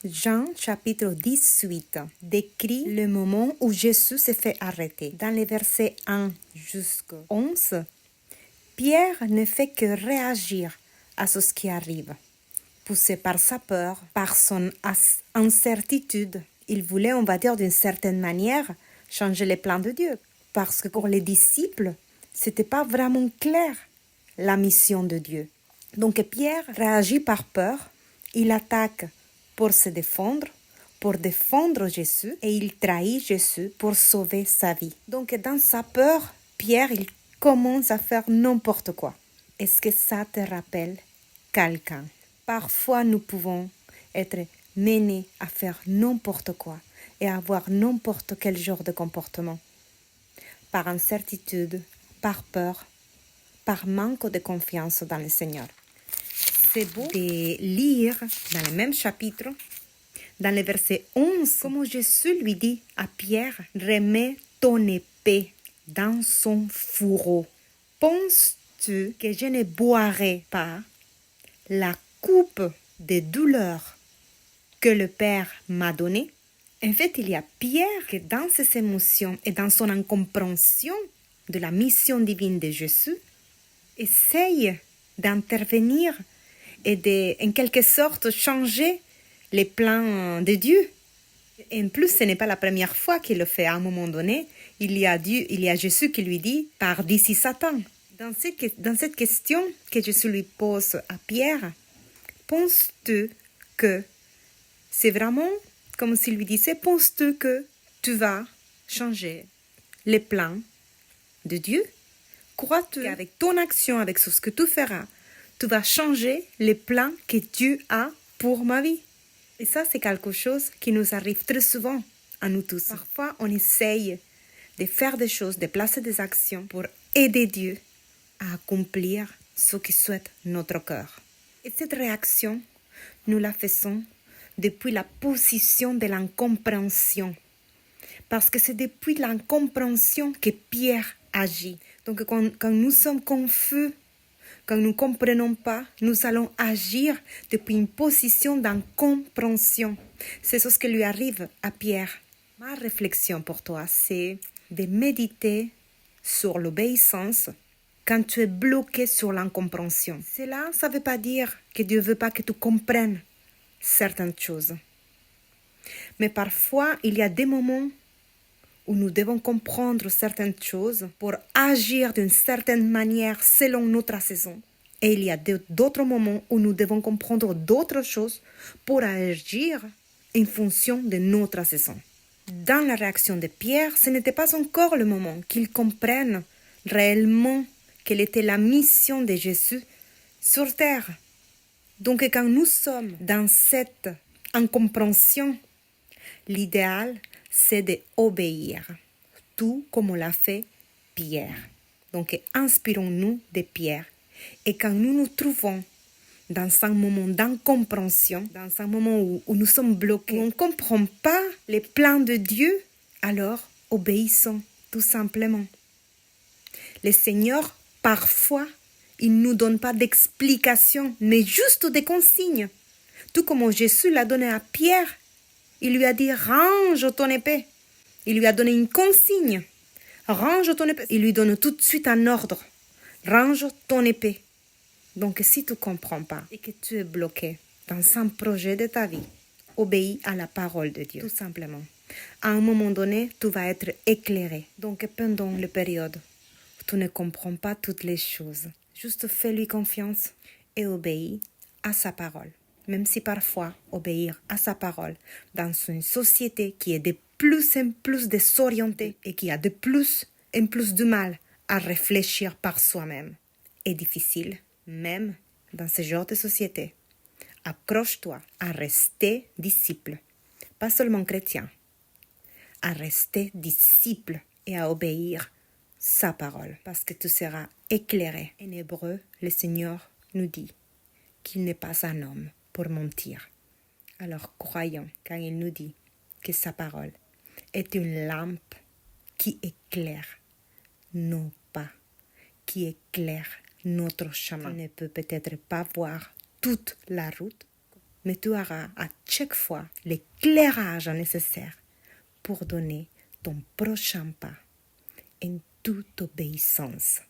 Jean chapitre 18 décrit le moment où Jésus s'est fait arrêter. Dans les versets 1 jusqu'au 11, Pierre ne fait que réagir à ce qui arrive. Poussé par sa peur, par son incertitude, il voulait, on va dire d'une certaine manière, changer les plans de Dieu. Parce que pour les disciples, c'était pas vraiment clair la mission de Dieu. Donc Pierre réagit par peur, il attaque pour se défendre, pour défendre Jésus, et il trahit Jésus pour sauver sa vie. Donc dans sa peur, Pierre, il commence à faire n'importe quoi. Est-ce que ça te rappelle quelqu'un? Parfois, nous pouvons être menés à faire n'importe quoi et avoir n'importe quel genre de comportement. Par incertitude, par peur, par manque de confiance dans le Seigneur. C'est beau de lire dans le même chapitre, dans le verset 11, comment Jésus lui dit à Pierre, « Remets ton épée dans son fourreau. Penses-tu que je ne boirai pas la coupe de douleur que le Père m'a donnée? » En fait, il y a Pierre qui, dans ses émotions et dans son incompréhension de la mission divine de Jésus, essaye d'intervenir et de, en quelque sorte, changer les plans de Dieu. En plus, ce n'est pas la première fois qu'il le fait. À un moment donné, il y a Jésus qui lui dit « Pars d'ici, Satan ». Dans cette question que Jésus lui pose à Pierre, penses-tu que c'est vraiment comme s'il lui disait, penses-tu que tu vas changer les plans de Dieu? Crois-tu qu'avec ton action, avec ce que tu feras, tu vas changer les plans que Dieu a pour ma vie? Et ça, c'est quelque chose qui nous arrive très souvent à nous tous. Parfois, on essaye de faire des choses, de placer des actions pour aider Dieu à accomplir ce qui souhaite notre cœur. Et cette réaction, nous la faisons depuis la position de l'incompréhension. Parce que c'est depuis l'incompréhension que Pierre agit. Donc quand nous sommes confus, quand nous ne comprenons pas, nous allons agir depuis une position d'incompréhension. C'est ce qui lui arrive à Pierre. Ma réflexion pour toi, c'est de méditer sur l'obéissance quand tu es bloqué sur l'incompréhension. Cela, ça ne veut pas dire que Dieu ne veut pas que tu comprennes certaines choses. Mais parfois, il y a des moments où nous devons comprendre certaines choses pour agir d'une certaine manière selon notre saison. Et il y a d'autres moments où nous devons comprendre d'autres choses pour agir en fonction de notre saison. Dans la réaction de Pierre, ce n'était pas encore le moment qu'il comprenne réellement quelle était la mission de Jésus sur terre. Donc quand nous sommes dans cette incompréhension, l'idéal, c'est d'obéir, tout comme l'a fait Pierre. Donc, inspirons-nous de Pierre. Et quand nous nous trouvons dans un moment d'incompréhension, dans un moment où nous sommes bloqués, où on ne comprend pas les plans de Dieu, alors obéissons tout simplement. Le Seigneur, parfois, il ne nous donne pas d'explication, mais juste des consignes. Tout comme Jésus l'a donné à Pierre. Il lui a dit, range ton épée. Il lui a donné une consigne. Range ton épée. Il lui donne tout de suite un ordre. Range ton épée. Donc, si tu ne comprends pas et que tu es bloqué dans un projet de ta vie, obéis à la parole de Dieu, tout simplement. À un moment donné, tu vas être éclairé. Donc, pendant la période où tu ne comprends pas toutes les choses, juste fais-lui confiance et obéis à sa parole. Même si parfois, obéir à sa parole dans une société qui est de plus en plus désorientée et qui a de plus en plus de mal à réfléchir par soi-même est difficile, même dans ce genre de société. Accroche-toi à rester disciple, pas seulement chrétien, à rester disciple et à obéir sa parole, parce que tu seras éclairé. En hébreu, le Seigneur nous dit qu'il n'est pas un homme pour mentir. Alors croyons quand il nous dit que sa parole est une lampe qui éclaire nos pas, qui éclaire notre chemin. On ne peut peut-être pas voir toute la route, mais tu auras à chaque fois l'éclairage nécessaire pour donner ton prochain pas en toute obéissance.